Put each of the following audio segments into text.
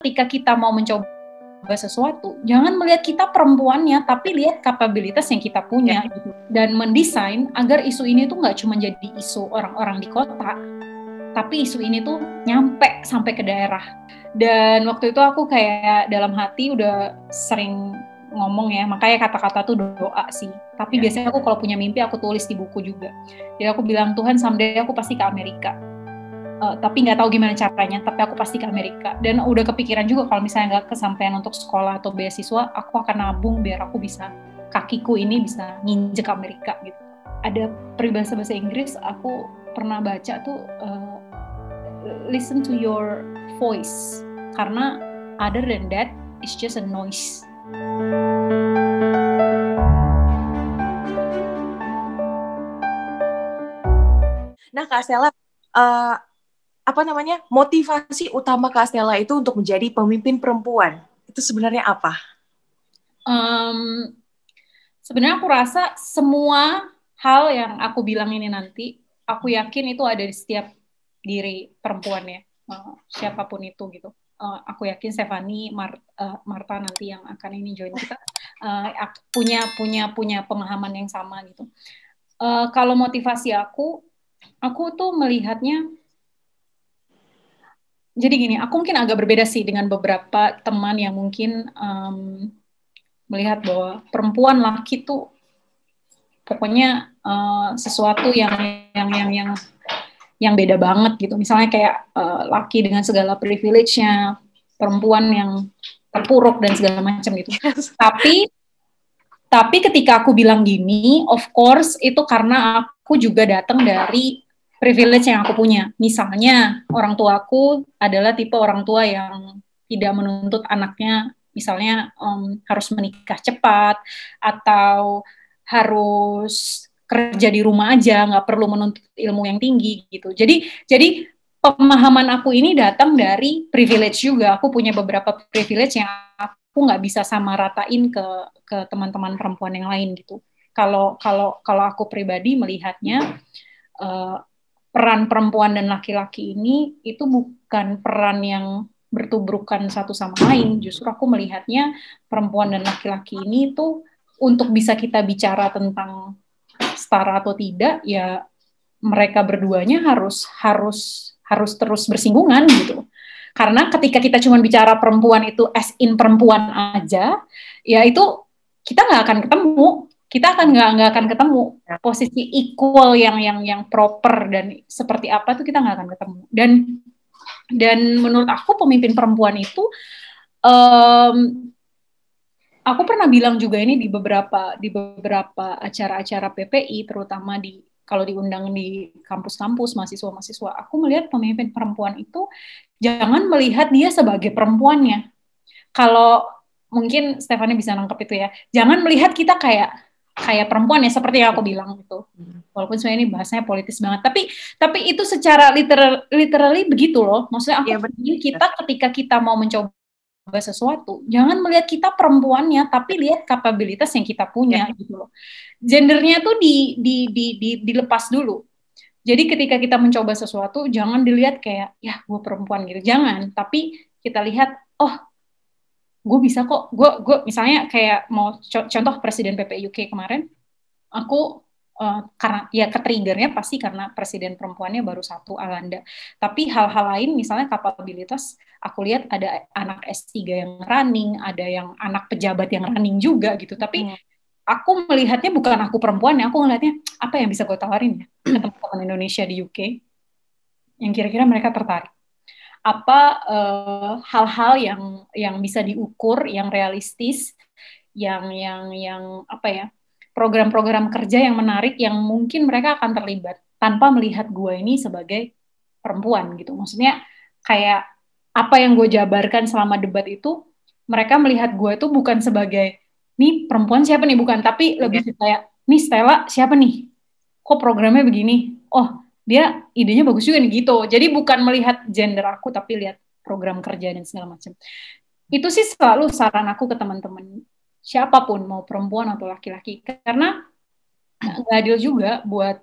ketika kita mau mencoba sesuatu, jangan melihat kita perempuannya, tapi lihat kapabilitas yang kita punya gitu. Dan mendesain agar isu ini tuh nggak cuma jadi isu orang-orang di kota, tapi isu ini tuh nyampe sampai ke daerah. Dan waktu itu aku kayak dalam hati udah sering ngomong ya, makanya kata-kata tuh doa sih. Tapi biasanya aku kalau punya mimpi aku tulis di buku juga. Jadi aku bilang, Tuhan someday aku pasti ke Amerika. Tapi nggak tahu gimana caranya, tapi aku pasti ke Amerika. Dan udah kepikiran juga kalau misalnya nggak kesampaian untuk sekolah atau beasiswa, aku akan nabung biar aku bisa, kakiku ini bisa nginjek Amerika gitu. Ada peribahasa bahasa Inggris, aku pernah baca tuh, listen to your voice, karena other than that, it's just a noise. Nah, Kak Stella, motivasi utama Kak Stella itu untuk menjadi pemimpin perempuan itu sebenarnya apa? Sebenarnya aku rasa semua hal yang aku bilang ini nanti, aku yakin itu ada di setiap diri perempuan ya, siapapun itu gitu. Aku yakin Stephanie, Marta nanti yang akan ini join kita, punya pemahaman yang sama gitu. Kalau motivasi aku tuh melihatnya, jadi gini, aku mungkin agak berbeda sih dengan beberapa teman yang mungkin melihat bahwa perempuan laki tuh pokoknya sesuatu yang beda banget gitu. Misalnya kayak laki dengan segala privilege-nya, perempuan yang terpuruk dan segala macam gitu. Tapi ketika aku bilang gini, of course itu karena aku juga datang dari privilege yang aku punya. Misalnya orang tuaku adalah tipe orang tua yang tidak menuntut anaknya, misalnya harus menikah cepat atau harus kerja di rumah aja, nggak perlu menuntut ilmu yang tinggi gitu. Jadi pemahaman aku ini datang dari privilege juga. Aku punya beberapa privilege yang aku nggak bisa sama ratain ke teman-teman perempuan yang lain gitu. Kalau aku pribadi melihatnya, peran perempuan dan laki-laki ini itu bukan peran yang bertubrukan satu sama lain. Justru aku melihatnya perempuan dan laki-laki ini tuh untuk bisa kita bicara tentang setara atau tidak, ya mereka berduanya harus terus bersinggungan gitu. Karena ketika kita cuma bicara perempuan itu as in perempuan aja, ya itu kita nggak akan ketemu. Kita nggak akan ketemu posisi equal yang proper dan seperti apa tuh kita nggak akan ketemu. Dan menurut aku pemimpin perempuan itu, aku pernah bilang juga ini di beberapa acara-acara PPI, terutama kalau diundang di kampus-kampus mahasiswa-mahasiswa, aku melihat pemimpin perempuan itu jangan melihat dia sebagai perempuannya. Kalau mungkin Stephanie bisa nangkep itu ya, jangan melihat kita kayak perempuan ya, seperti yang aku bilang itu. Walaupun sebenarnya ini bahasanya politis banget, tapi itu secara literally begitu loh. Maksudnya aku ingin kita ketika kita mau mencoba sesuatu, jangan melihat kita perempuannya, tapi lihat kapabilitas yang kita punya gitu loh. Gendernya tuh dilepas dulu. Jadi ketika kita mencoba sesuatu, jangan dilihat kayak, ya gue perempuan gitu. Jangan, tapi kita lihat, oh gue bisa kok. Gue misalnya kayak mau contoh Presiden PPI UK kemarin, aku karena ya ke-triggernya pasti karena presiden perempuannya baru satu, Alanda. Tapi hal-hal lain misalnya kapabilitas, aku lihat ada anak S3 yang running, ada yang anak pejabat yang running juga gitu. Tapi aku melihatnya bukan aku perempuan ya, aku ngelihatnya apa yang bisa gue tawarin ya ke teman-teman Indonesia di UK yang kira-kira mereka tertarik. Apa hal-hal yang bisa diukur, yang realistis, yang apa ya, program-program kerja yang menarik yang mungkin mereka akan terlibat tanpa melihat gue ini sebagai perempuan gitu. Maksudnya kayak apa yang gue jabarkan selama debat itu, mereka melihat gue itu bukan sebagai nih perempuan siapa nih, bukan, tapi lebih kayak nih Stella siapa nih, kok programnya begini, oh dia idenya bagus juga nih gitu. Jadi bukan melihat gender aku, tapi lihat program kerja dan segala macam. Itu sih selalu saran aku ke teman-teman siapapun, mau perempuan atau laki-laki, karena nggak adil juga buat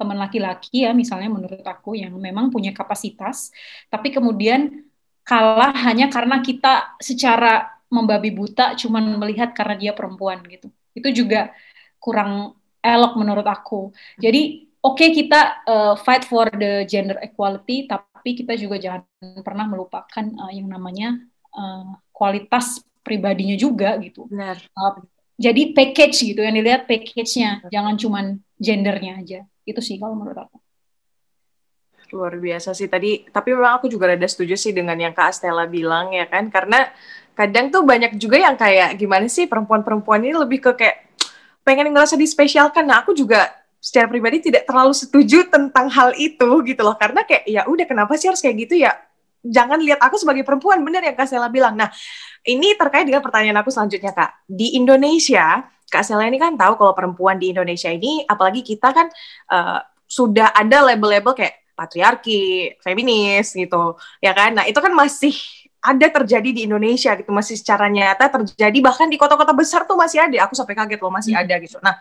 teman laki-laki ya, misalnya menurut aku yang memang punya kapasitas, tapi kemudian kalah hanya karena kita secara membabi buta cuman melihat karena dia perempuan gitu. Itu juga kurang elok menurut aku. Jadi oke, kita fight for the gender equality, tapi kita juga jangan pernah melupakan yang namanya kualitas pribadinya juga gitu. Benar. Jadi package gitu, yang dilihat package-nya, jangan cuman gendernya aja. Itu sih kalau menurut aku. Luar biasa sih tadi, tapi memang aku juga rada setuju sih dengan yang Kak Stella bilang ya kan, karena kadang tuh banyak juga yang kayak gimana sih perempuan-perempuan ini lebih ke kayak pengen ngerasa dispesialkan. Nah aku juga secara pribadi tidak terlalu setuju tentang hal itu gitu loh, karena kayak ya udah kenapa sih harus kayak gitu ya, jangan lihat aku sebagai perempuan, bener yang Kak Stella bilang. Nah ini terkait dengan pertanyaan aku selanjutnya Kak, di Indonesia Kak Stella ini kan tahu kalau perempuan di Indonesia ini, apalagi kita kan sudah ada label-label kayak patriarki, feminis gitu, ya kan? Nah itu kan masih ada terjadi di Indonesia gitu, masih secara nyata terjadi, bahkan di kota-kota besar tuh masih ada. Aku sampai kaget loh masih ada gitu. Nah,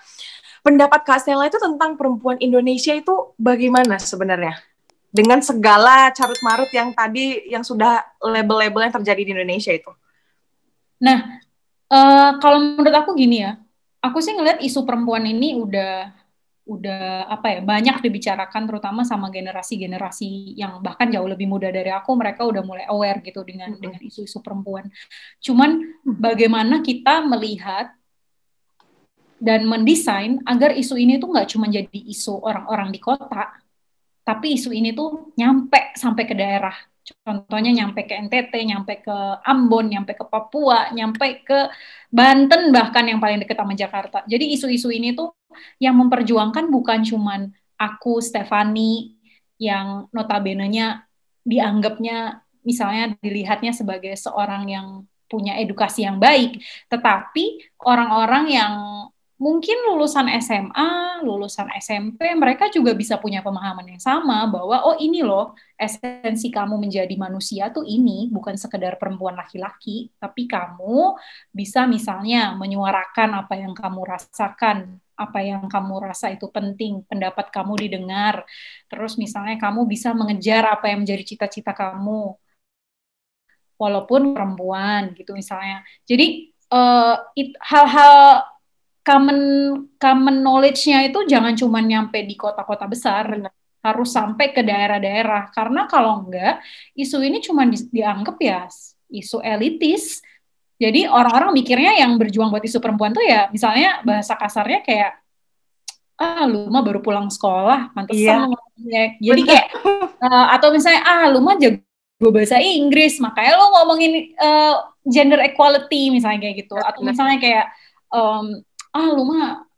pendapat Kak Stella itu tentang perempuan Indonesia itu bagaimana sebenarnya? Dengan segala carut-marut yang tadi, yang sudah label-label yang terjadi di Indonesia itu. Nah, kalau menurut aku gini ya, aku sih ngeliat isu perempuan ini udah apa ya, banyak dibicarakan terutama sama generasi-generasi yang bahkan jauh lebih muda dari aku. Mereka udah mulai aware gitu dengan isu-isu perempuan. Cuman bagaimana kita melihat dan mendesain agar isu ini tuh nggak cuma jadi isu orang-orang di kota, tapi isu ini tuh nyampe sampai ke daerah. Contohnya nyampe ke NTT, nyampe ke Ambon, nyampe ke Papua, nyampe ke Banten, bahkan yang paling dekat sama Jakarta. Jadi isu-isu ini tuh yang memperjuangkan bukan cuman aku, Stefani, yang notabene-nya dianggapnya misalnya dilihatnya sebagai seorang yang punya edukasi yang baik, tetapi orang-orang yang mungkin lulusan SMA, lulusan SMP, mereka juga bisa punya pemahaman yang sama bahwa oh ini loh esensi kamu menjadi manusia tuh ini bukan sekedar perempuan laki-laki, tapi kamu bisa misalnya menyuarakan apa yang kamu rasakan, apa yang kamu rasa itu penting, pendapat kamu didengar, terus misalnya kamu bisa mengejar apa yang menjadi cita-cita kamu, walaupun perempuan gitu misalnya. Jadi hal-hal common common knowledge-nya itu jangan cuma nyampe di kota-kota besar, harus sampai ke daerah-daerah. Karena kalau enggak, isu ini cuma dianggap ya isu elitis. Jadi orang-orang mikirnya yang berjuang buat isu perempuan tuh ya, misalnya bahasa kasarnya kayak, ah lu mah baru pulang sekolah, pantesan lu ngomongnya. Jadi kayak, atau misalnya, ah lu mah jago bahasa Inggris, makanya lu ngomongin gender equality misalnya kayak gitu. Atau misalnya kayak, lu mah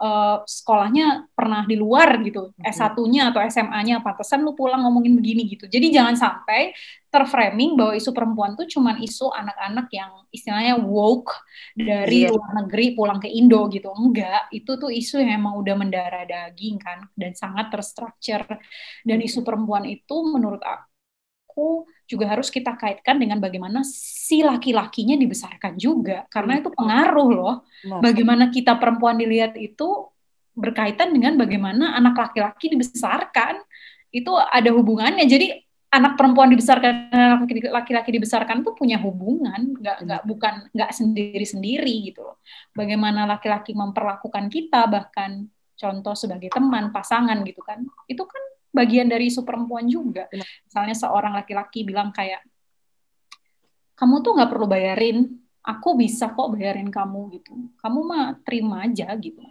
sekolahnya pernah di luar gitu, S1-nya atau SMA-nya, pantesan lu pulang ngomongin begini gitu. Jadi jangan sampai terframing bahwa isu perempuan tuh cuman isu anak-anak yang istilahnya woke dari luar negeri pulang ke Indo gitu. Enggak, itu tuh isu yang emang udah mendarah daging kan, dan sangat terstruktur. Dan isu perempuan itu menurut aku juga harus kita kaitkan dengan bagaimana si laki-lakinya dibesarkan juga, karena itu pengaruh loh. Bagaimana kita perempuan dilihat itu berkaitan dengan bagaimana anak laki-laki dibesarkan, itu ada hubungannya. Jadi anak perempuan dibesarkan dan anak laki-laki dibesarkan itu punya hubungan, nggak sendiri-sendiri gitu loh. Bagaimana laki-laki memperlakukan kita, bahkan contoh sebagai teman, pasangan gitu kan, itu kan bagian dari isu perempuan juga. Misalnya seorang laki-laki bilang kayak, kamu tuh nggak perlu bayarin, aku bisa kok bayarin kamu gitu. Kamu mah terima aja gitu.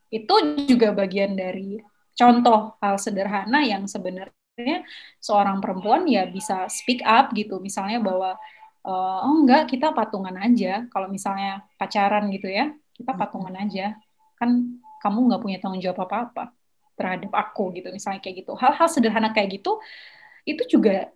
Itu juga bagian dari contoh hal sederhana yang sebenarnya seorang perempuan ya bisa speak up gitu. Misalnya bahwa, oh enggak, kita patungan aja. Kalau misalnya pacaran gitu ya, kita patungan aja. Kan kamu nggak punya tanggung jawab apa-apa terhadap aku gitu, misalnya kayak gitu. Hal-hal sederhana kayak gitu itu juga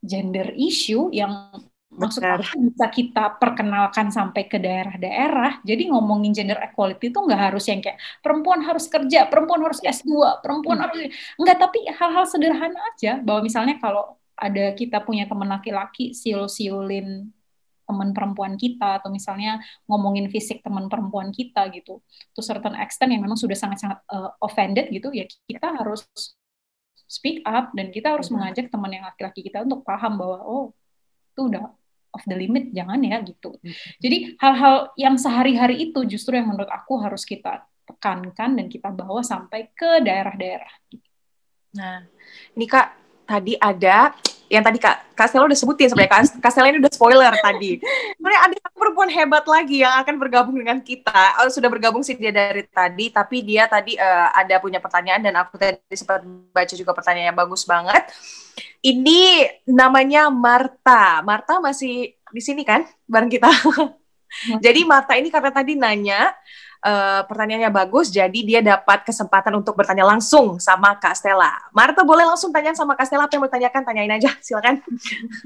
gender issue yang maksud aku bisa kita perkenalkan sampai ke daerah-daerah. Jadi ngomongin gender equality itu nggak harus yang kayak perempuan harus kerja, perempuan harus S2, perempuan harus enggak, tapi hal-hal sederhana aja bahwa misalnya kalau ada kita punya teman laki-laki siul-siulin teman perempuan kita, atau misalnya ngomongin fisik teman perempuan kita gitu, to certain extent yang memang sudah sangat-sangat offended gitu, ya kita harus speak up dan kita harus mengajak teman yang laki-laki kita untuk paham bahwa oh itu udah off the limit, jangan ya gitu. Jadi hal-hal yang sehari-hari itu justru yang menurut aku harus kita tekankan dan kita bawa sampai ke daerah-daerah. Nah, ini Kak, tadi ada yang tadi Kak Stella udah sebutin sebenarnya. Kak Stella ini udah spoiler tadi. Sebenarnya ada perempuan hebat lagi yang akan bergabung dengan kita. Sudah bergabung sih dia dari tadi, tapi dia tadi ada punya pertanyaan dan aku tadi sempat baca juga pertanyaannya bagus banget. Ini namanya Marta. Marta masih di sini kan bareng kita. Jadi Marta ini karena tadi nanya pertanyaannya bagus, jadi dia dapat kesempatan untuk bertanya langsung sama Kak Stella. Marta boleh langsung tanya sama Kak Stella, apa yang mau tanyakan, tanyain aja, silakan.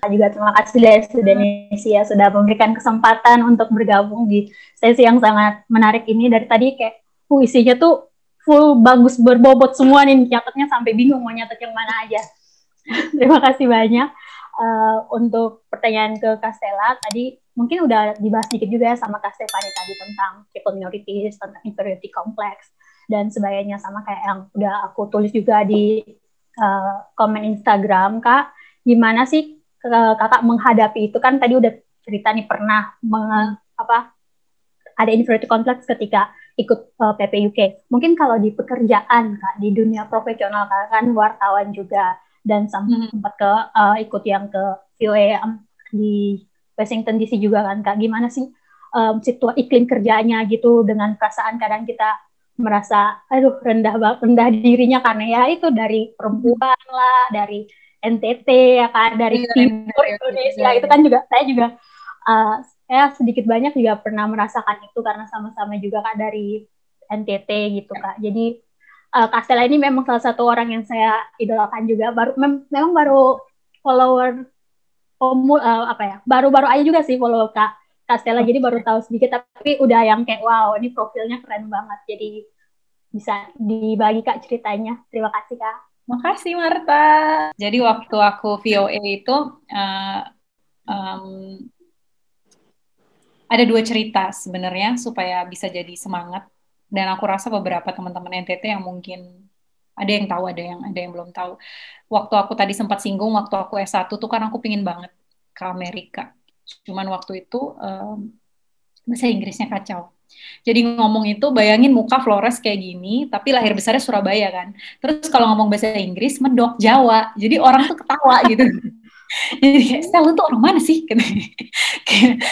Juga terima kasih Denesia sudah memberikan kesempatan untuk bergabung di sesi yang sangat menarik ini. Dari tadi kayak isinya tuh full bagus, berbobot semua nih, nyatetnya sampai bingung mau nyatet yang mana aja. Terima kasih banyak. Untuk pertanyaan ke Kak Stella, tadi mungkin udah dibahas sedikit juga sama Kak Stefani tadi tentang triple minorities, tentang inferiority complex, dan sebagainya, sama kayak yang udah aku tulis juga di komen Instagram. Kak, gimana sih Kakak menghadapi itu? Kan tadi udah cerita nih pernah ada inferiority complex ketika ikut PPUK. Mungkin kalau di pekerjaan, Kak, di dunia profesional, Kak, kan wartawan juga, dan sempat ikut yang ke VOA di Washington DC juga kan, Kak. Gimana sih situasi iklim kerjanya gitu, dengan perasaan kadang kita merasa rendah dirinya karena ya itu dari perempuan lah, dari NTT ya kan, dari timur Indonesia itu kan juga saya juga sedikit banyak juga pernah merasakan itu karena sama-sama juga Kak dari NTT gitu Kak. Jadi Kak Stella ini memang salah satu orang yang saya idolakan juga. Memang baru follower baru-baru aja juga sih follow Kak Stella, jadi baru tahu sedikit, tapi udah yang kayak wow, ini profilnya keren banget. Jadi bisa dibagi Kak ceritanya. Terima kasih Kak. Makasih Marta. Jadi waktu aku VOA itu ada 2 cerita sebenarnya supaya bisa jadi semangat, dan aku rasa beberapa teman-teman NTT yang mungkin ada yang tahu, ada yang belum tahu. Waktu aku tadi sempat singgung, waktu aku S1 tuh kan aku pingin banget ke Amerika. Cuman waktu itu bahasa Inggrisnya kacau. Jadi ngomong itu, bayangin muka Flores kayak gini, tapi lahir besarnya Surabaya kan. Terus kalau ngomong bahasa Inggris, medok Jawa. Jadi orang tuh ketawa gitu. Jadi kayak, Stel, lu tuh orang mana sih? Kayak,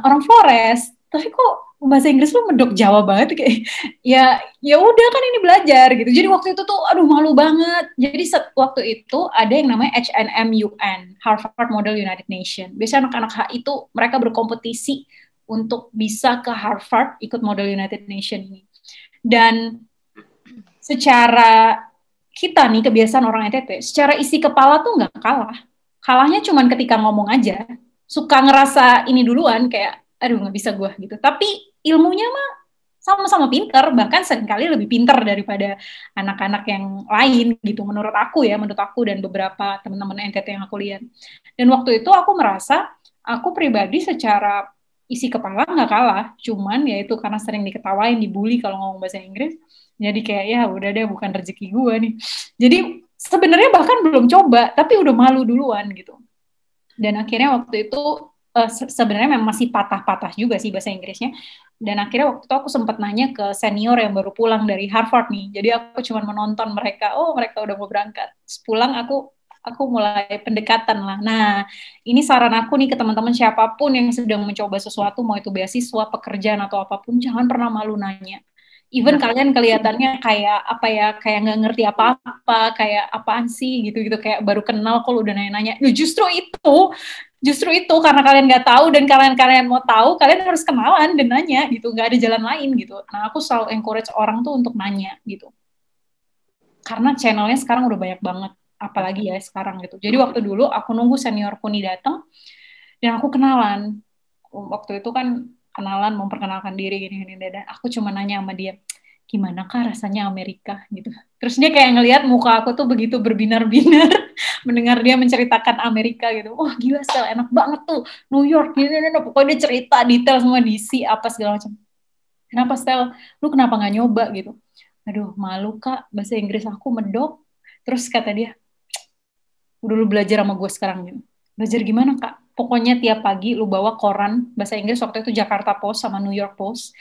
orang Flores. Tapi kok bahasa Inggris lu medok Jawa banget? Kayak, ya udah kan ini belajar gitu. Jadi waktu itu tuh, aduh malu banget. Jadi waktu itu ada yang namanya HNMUN, Harvard Model United Nations. Biasanya anak-anak HI itu mereka berkompetisi untuk bisa ke Harvard ikut Model United Nations ini. Dan secara kita nih, kebiasaan orang NTT, secara isi kepala tuh nggak kalah. Kalahnya cuman ketika ngomong aja. Suka ngerasa ini duluan, kayak, aduh nggak bisa gue gitu. Tapi ilmunya mah sama-sama pinter, bahkan seringkali lebih pinter daripada anak-anak yang lain gitu, menurut aku dan beberapa teman-teman NTT yang aku lihat. Dan waktu itu aku merasa, aku pribadi secara isi kepala nggak kalah, cuman ya itu karena sering diketawain, dibully kalau ngomong bahasa Inggris, jadi kayak ya udah deh, bukan rezeki gue nih. Jadi sebenarnya bahkan belum coba, tapi udah malu duluan gitu. Dan akhirnya waktu itu sebenarnya memang masih patah-patah juga sih bahasa Inggrisnya. Dan akhirnya waktu itu aku sempat nanya ke senior yang baru pulang dari Harvard nih. Jadi aku cuma menonton mereka, mereka udah mau berangkat. Terus pulang aku mulai pendekatan lah. Nah, ini saran aku nih ke teman-teman siapapun yang sedang mencoba sesuatu, mau itu beasiswa, pekerjaan atau apapun, jangan pernah malu nanya. Even kalian kelihatannya kayak kayak nggak ngerti apa-apa, kayak apaan sih gitu-gitu, kayak baru kenal kok udah nanya-nanya. Justru itu karena kalian nggak tahu dan kalian mau tahu, kalian harus kenalan dan nanya gitu, nggak ada jalan lain gitu. Nah, aku selalu encourage orang tuh untuk nanya gitu. Karena channelnya sekarang udah banyak banget, apalagi ya sekarang gitu. Jadi waktu dulu aku nunggu seniorku nih datang dan aku kenalan. Waktu itu kan kenalan, memperkenalkan diri gini dan aku cuma nanya sama dia, gimana Kak rasanya Amerika gitu. Terus dia kayak ngelihat muka aku tuh begitu berbinar-binar mendengar dia menceritakan Amerika gitu. Wah gila Stel, enak banget tuh New York gini. Pokoknya dia cerita detail semua, DC apa segala macam. Kenapa Stel, lu kenapa nggak nyoba gitu? Aduh malu Kak, bahasa Inggris aku medok. Terus kata dia, udah lu belajar sama gue sekarang gitu. Belajar gimana Kak? pokoknya tiap pagi lu bawa koran bahasa Inggris, waktu itu Jakarta Post sama New York Post,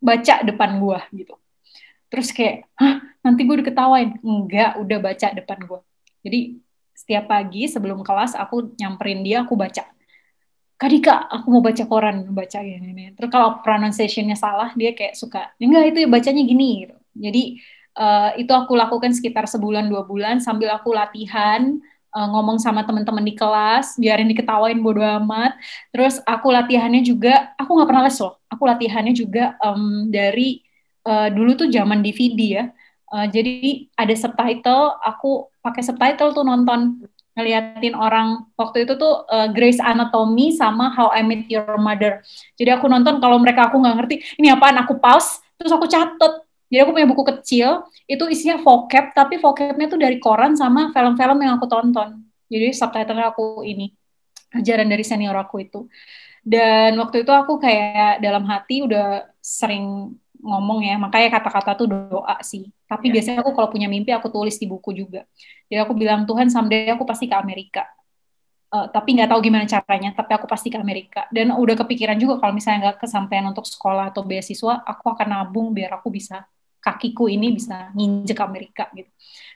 baca depan gue gitu. Terus kayak, hah, nanti gue diketawain. Enggak, udah baca depan gue. Jadi setiap pagi sebelum kelas aku nyamperin dia, aku baca. Kak Dika, aku mau baca koran, baca gini. Terus kalau pronunciation-nya salah, dia kayak suka, enggak itu ya bacanya gini gitu. Jadi itu aku lakukan sekitar sebulan 2 bulan sambil aku latihan ngomong sama teman-teman di kelas, biarin diketawain bodo amat. Terus aku latihannya juga, aku nggak pernah les loh. Aku latihannya juga dari dulu tuh zaman DVD ya. Jadi ada subtitle, aku pakai subtitle tuh nonton, ngeliatin orang waktu itu tuh Grey's Anatomy sama How I Met Your Mother. Jadi aku nonton, kalau mereka aku nggak ngerti ini apaan, aku pause terus aku catet. Jadi aku punya buku kecil itu isinya vocab, tapi vocabnya tuh dari koran sama film-film yang aku tonton. Jadi subtitlenya aku ini ajaran dari senior aku itu. Dan waktu itu aku kayak dalam hati udah sering ngomong ya, makanya kata-kata tuh doa sih. Tapi biasanya aku kalau punya mimpi aku tulis di buku juga. Jadi aku bilang, Tuhan someday aku pasti ke Amerika. Tapi nggak tahu gimana caranya, tapi aku pasti ke Amerika. Dan udah kepikiran juga kalau misalnya nggak kesampaian untuk sekolah atau beasiswa, aku akan nabung biar aku bisa, kakiku ini bisa nginjek Amerika gitu.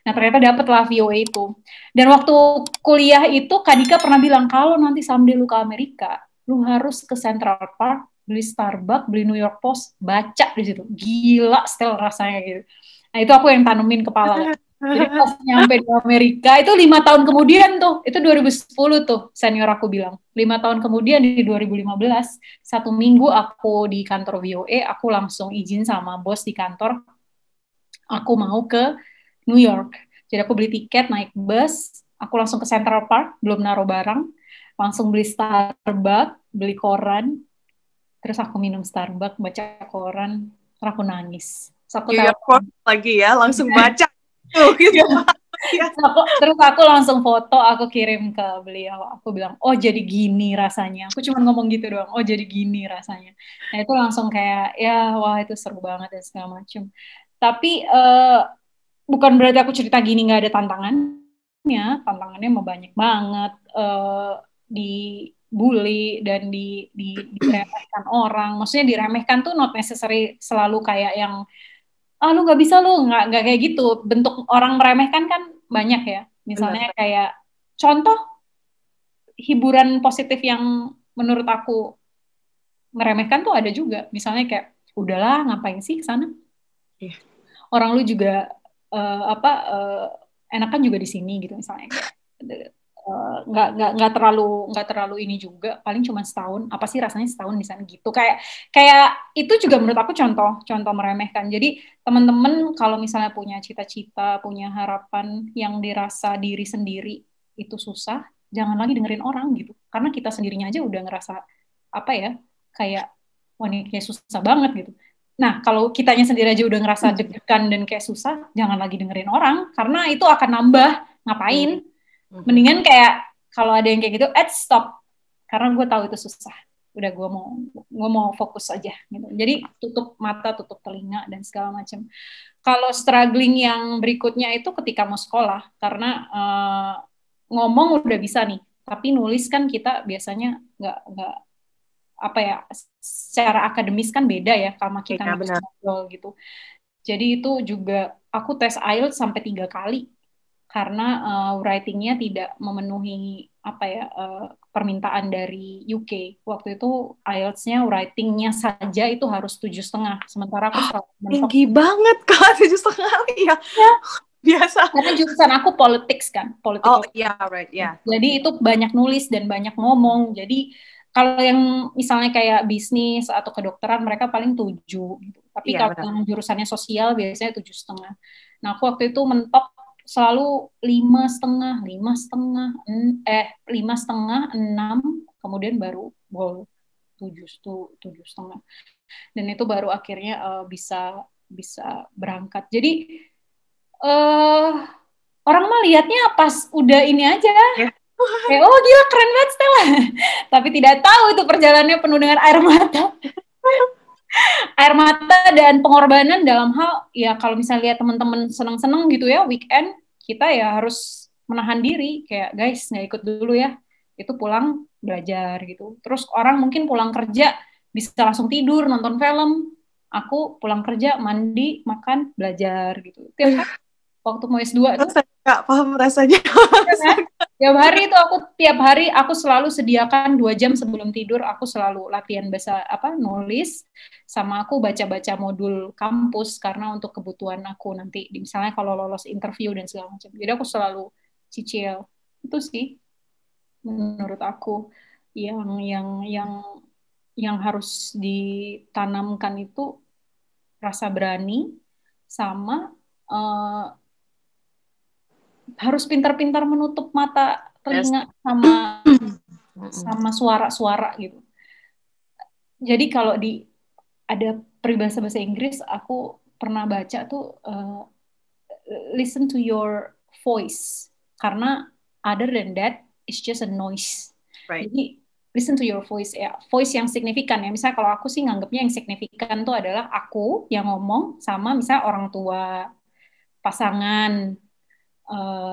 Nah ternyata dapet lah VOA itu. Dan waktu kuliah itu Kak Dika pernah bilang, kalau nanti someday lu ke Amerika, lu harus ke Central Park, beli Starbucks, beli New York Post, baca di situ. Gila setel rasanya gitu. Nah itu aku yang tanemin kepala. Jadi pas nyampe di Amerika, itu 5 tahun kemudian tuh, itu 2010 tuh, senior aku bilang. 5 tahun kemudian di 2015, 1 minggu aku di kantor VOA, aku langsung izin sama bos di kantor, aku mau ke New York. Jadi aku beli tiket, naik bus, aku langsung ke Central Park, belum naruh barang, langsung beli Starbucks, beli koran, terus aku minum Starbucks, baca koran, terus aku nangis. Terus aku New York Post lagi ya, langsung baca. Gitu. Terus aku langsung foto, aku kirim ke beliau. Aku bilang, oh jadi gini rasanya. Aku cuma ngomong gitu doang, oh jadi gini rasanya. Nah itu langsung kayak, ya wah itu seru banget dan segala macem. Tapi bukan berarti aku cerita gini nggak ada tantangannya. Tantangannya mau banyak banget. Dibully dan diremehkan orang. Maksudnya diremehkan tuh not necessary selalu kayak yang lu nggak bisa, lu nggak kayak gitu. Bentuk orang meremehkan kan banyak ya. Misalnya kayak contoh hiburan positif yang menurut aku meremehkan tuh ada juga. Misalnya kayak udahlah ngapain sih ke sana? Orang lu juga enakan juga di sini gitu misalnya. Nggak terlalu ini juga, paling cuma setahun, apa sih rasanya setahun di sana gitu, kayak itu juga menurut aku contoh meremehkan. Jadi teman-teman kalau misalnya punya cita-cita, punya harapan yang dirasa diri sendiri itu susah, jangan lagi dengerin orang gitu, karena kita sendirinya aja udah ngerasa apa ya, kayak wah ini kayak susah banget gitu. Nah kalau kitanya sendiri aja udah ngerasa deg-degan dan kayak susah, jangan lagi dengerin orang, karena itu akan nambah. Ngapain? Mendingan kayak kalau ada yang kayak gitu, stop, karena gue tahu itu susah. Udah gue mau fokus aja gitu. Jadi tutup mata, tutup telinga dan segala macam. Kalau struggling yang berikutnya itu ketika mau sekolah, karena ngomong udah bisa nih, tapi nulis kan kita biasanya nggak apa ya, secara akademis kan beda ya sama kita ngobrol gitu. Jadi itu juga aku tes IELTS sampai 3 kali. Karena writing-nya tidak memenuhi apa ya permintaan dari UK. Waktu itu IELTS-nya writing-nya saja itu harus 7,5. Sementara aku selalu tinggi banget Kak, 7,5 ya. Biasa. Karena jurusan aku politics kan, political. Oh iya, right, ya. Yeah. Jadi itu banyak nulis dan banyak ngomong. Jadi kalau yang misalnya kayak bisnis atau kedokteran mereka paling 7 gitu. Tapi kalau yang jurusannya sosial biasanya 7,5. Nah aku waktu itu mentok selalu 5,5, 6, kemudian baru goal 7,5. Dan itu baru akhirnya bisa berangkat. Jadi orang mah lihatnya pas udah ini aja. Kayak, oh gila keren banget Stella. Tapi tidak tahu itu perjalanannya penuh dengan air mata. Air mata dan pengorbanan dalam hal, ya kalau misalnya lihat teman-teman seneng-seneng gitu ya, weekend, kita ya harus menahan diri. Kayak, guys, nggak ikut dulu ya. itu pulang belajar gitu. Terus orang mungkin pulang kerja bisa langsung tidur nonton film, aku pulang kerja mandi makan belajar gitu tiap hari waktu mau S2 tuh. Saya nggak paham rasanya. Tiap hari aku selalu sediakan 2 jam sebelum tidur, aku selalu latihan bahasa nulis, sama aku baca-baca modul kampus karena untuk kebutuhan aku nanti misalnya kalau lolos interview dan segala macam. Jadi aku selalu cicil. Itu sih menurut aku yang harus ditanamkan itu rasa berani sama harus pintar-pintar menutup mata, telinga sama suara-suara gitu. Jadi kalau ada peribahasa bahasa Inggris, aku pernah baca tuh listen to your voice, karena other than that it's just a noise. Right. Jadi listen to your voice, ya voice yang signifikan ya. Misalnya kalau aku sih nganggapnya yang signifikan tuh adalah aku yang ngomong sama misalnya orang tua, pasangan,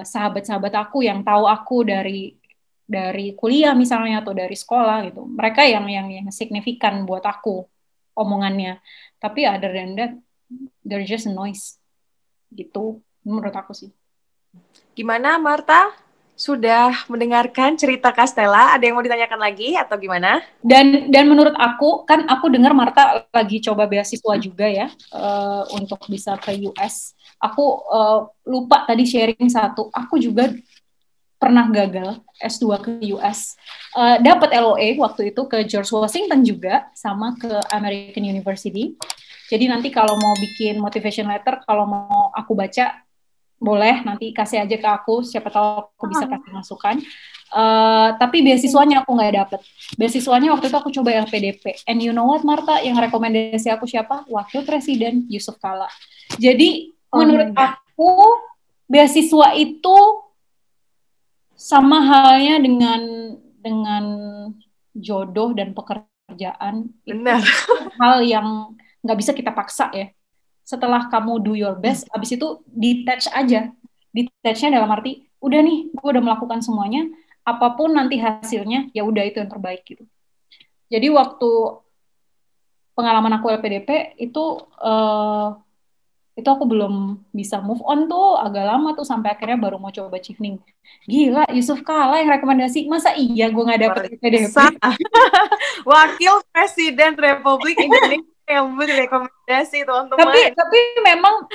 sahabat-sahabat aku yang tahu aku dari kuliah misalnya atau dari sekolah gitu. Mereka yang signifikan buat aku omongannya. Tapi other than that, they're just a noise. Gitu menurut aku sih. Gimana Marta? Sudah mendengarkan cerita Castella? Ada yang mau ditanyakan lagi atau gimana? Dan menurut aku, kan aku dengar Marta lagi coba beasiswa juga ya untuk bisa ke US. Aku lupa tadi sharing satu. Aku juga pernah gagal S2 ke US. Dapat LOA waktu itu ke George Washington juga, sama ke American University. Jadi nanti kalau mau bikin motivation letter, kalau mau aku baca, boleh nanti kasih aja ke aku, siapa tahu aku bisa kasih masukan. Tapi beasiswanya aku nggak dapet. Beasiswanya waktu itu aku coba LPDP. And you know what, Marta, yang rekomendasi aku siapa? Wakil Presiden Yusuf Kala. Jadi menurut aku beasiswa itu sama halnya dengan jodoh dan pekerjaan. Benar. Itu hal yang nggak bisa kita paksa ya. Setelah kamu do your best, abis itu detach aja. Detachnya dalam arti, udah nih, gue udah melakukan semuanya, apapun nanti hasilnya, ya udah itu yang terbaik gitu. Jadi waktu pengalaman aku LPDP itu aku belum bisa move on tuh, agak lama tuh sampai akhirnya baru mau coba Chevening. Gila, Yusuf Kala yang rekomendasi, masa iya gue nggak dapet LPDP? Wakil Presiden Republik Indonesia yang rekomendasi teman-teman. Tapi memang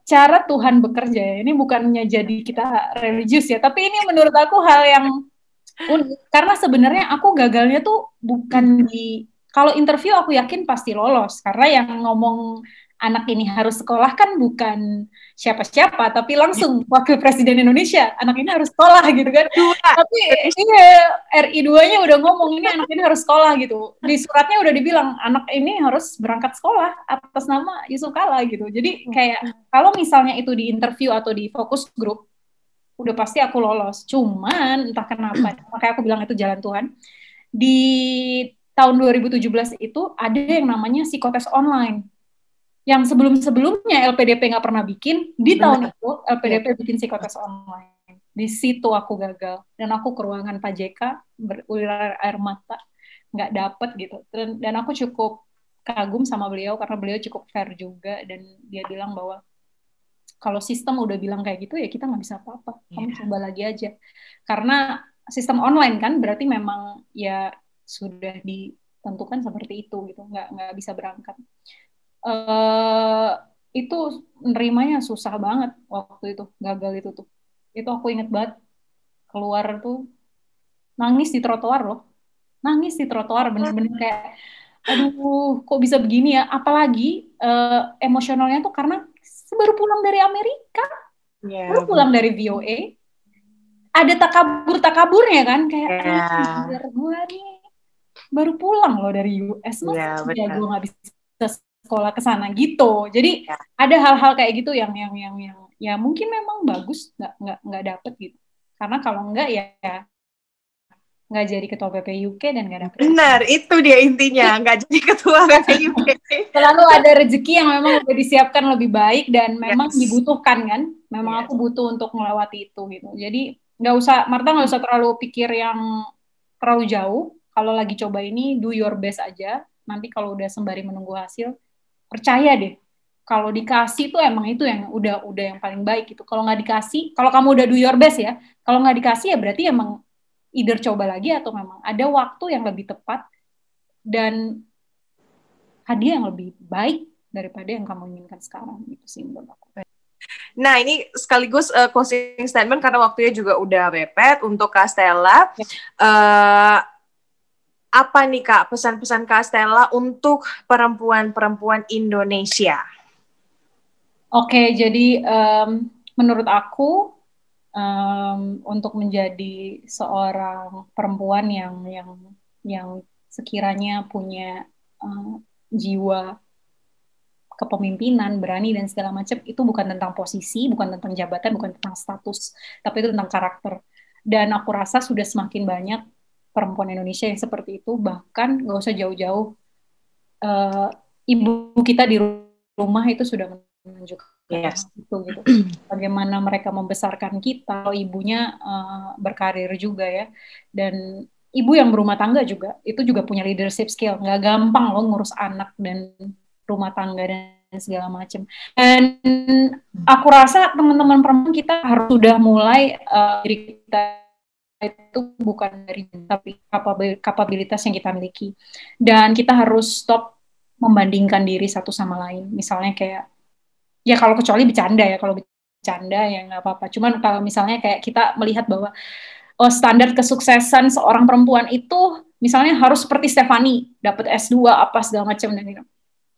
cara Tuhan bekerja ya. Ini bukannya jadi kita religius ya, tapi ini menurut aku hal yang unik. Karena sebenarnya aku gagalnya tuh bukan kalau interview aku yakin pasti lolos, karena yang ngomong anak ini harus sekolah kan bukan siapa-siapa, tapi langsung Wakil Presiden Indonesia, anak ini harus sekolah gitu kan. Tapi RI2-nya udah ngomong ini anak ini harus sekolah gitu. Di suratnya udah dibilang anak ini harus berangkat sekolah atas nama Yusuf Kala gitu. Jadi kayak kalau misalnya itu di interview atau di focus group, udah pasti aku lolos. Cuman entah kenapa, makanya aku bilang itu jalan Tuhan. Di tahun 2017 itu ada yang namanya psikotes online. Yang sebelum-sebelumnya LPDP nggak pernah bikin, di tahun itu LPDP bikin psikotes online. Di situ aku gagal. Dan aku ke ruangan Pak JK, berulir air mata, nggak dapet gitu. Dan aku cukup kagum sama beliau, karena beliau cukup fair juga, dan dia bilang bahwa kalau sistem udah bilang kayak gitu, ya kita nggak bisa apa-apa. Kamu coba lagi aja. Karena sistem online kan, berarti memang ya sudah ditentukan seperti itu, gitu. Nggak bisa berangkat. Itu nerimanya susah banget waktu itu, gagal itu aku inget banget, keluar tuh nangis di trotoar loh, bener-bener kayak aduh kok bisa begini ya, apalagi emosionalnya tuh karena baru pulang dari Amerika, baru pulang dari VOA, ada takabur-takaburnya kan, kayak gue nih baru pulang loh dari US, masa gue nggak bisa sekolah ke sana gitu. Jadi ada hal-hal kayak gitu yang ya mungkin memang bagus nggak dapet gitu. Karena kalau enggak ya nggak jadi ketua PP UK dan nggak dapet. Benar, itu dia intinya, nggak jadi ketua PP UK. Selalu ada rezeki yang memang udah disiapkan lebih baik dan memang dibutuhkan kan. Memang aku butuh untuk melewati itu gitu. Jadi Marta nggak usah terlalu pikir yang terlalu jauh. Kalau lagi coba ini, do your best aja. Nanti kalau udah sembari menunggu hasil, percaya deh. Kalau dikasih tuh emang itu yang udah yang paling baik gitu. Kalau nggak dikasih, kalau kamu udah do your best ya, kalau nggak dikasih ya berarti emang either coba lagi atau memang ada waktu yang lebih tepat dan hadiah yang lebih baik daripada yang kamu inginkan sekarang gitu sih menurut aku. Nah, ini sekaligus closing statement karena waktunya juga udah mepet untuk Kak Stella. Apa nih Kak pesan-pesan Kak Stella untuk perempuan-perempuan Indonesia? Oke, jadi menurut aku untuk menjadi seorang perempuan yang sekiranya punya jiwa kepemimpinan, berani dan segala macam, itu bukan tentang posisi, bukan tentang jabatan, bukan tentang status, tapi itu tentang karakter. Dan aku rasa sudah semakin banyak perempuan Indonesia yang seperti itu, bahkan nggak usah jauh-jauh, ibu kita di rumah itu sudah menunjukkan itu gitu. Bagaimana mereka membesarkan kita, ibunya berkarir juga ya, dan ibu yang berumah tangga juga, itu juga punya leadership skill. Nggak gampang loh ngurus anak dan rumah tangga dan segala macam. Dan aku rasa teman-teman perempuan kita harus sudah mulai diri kita itu bukan dari tapi kapabilitas yang kita miliki. Dan kita harus stop membandingkan diri satu sama lain. Misalnya kayak ya kalau kecuali bercanda ya, kalau bercanda ya nggak apa-apa. Cuman kalau misalnya kayak kita melihat bahwa standar kesuksesan seorang perempuan itu misalnya harus seperti Stephanie, dapat S2 apa segala macam dan gitu.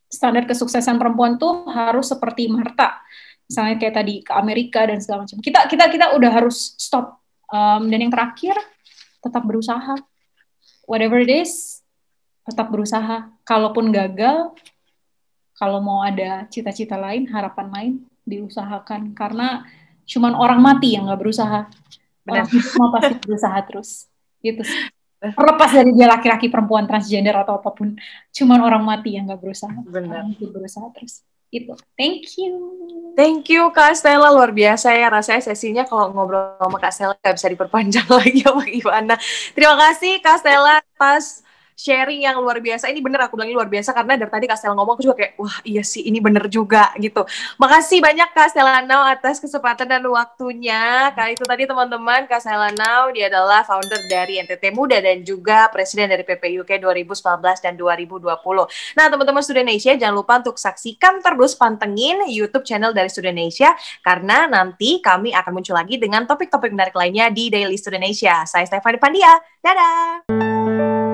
Standar kesuksesan perempuan tuh harus seperti Marta, misalnya kayak tadi ke Amerika dan segala macam. Kita udah harus stop. Dan yang terakhir, tetap berusaha. Whatever it is, tetap berusaha. Kalaupun gagal, kalau mau ada cita-cita lain, harapan lain, diusahakan. Karena cuman orang mati yang nggak berusaha. Orang semua pasti berusaha terus. Gitu sih. Terlepas dari dia laki-laki, perempuan, transgender atau apapun, cuman orang mati yang nggak berusaha. Benar. Berusaha terus. Itu. Thank you. Thank you Kak Stella, luar biasa ya rasanya sesinya kalau ngobrol sama Kak Stella nggak bisa diperpanjang lagi apa gimana. Terima kasih Kak Stella atas sharing yang luar biasa. Ini bener aku bilangin luar biasa karena dari tadi Kak Stella ngomong aku juga kayak wah iya sih ini bener juga gitu. Makasih banyak Kak Stella Now atas kesempatan dan waktunya. Itu tadi teman-teman, Kak Stella Now dia adalah founder dari NTT Muda dan juga presiden dari PPI UK 2019 dan 2020. Nah teman-teman Studenesia jangan lupa untuk saksikan terus, pantengin YouTube channel dari Studenesia karena nanti kami akan muncul lagi dengan topik-topik menarik lainnya di Daily Studenesia. Saya Stephanie Pandia, dadah!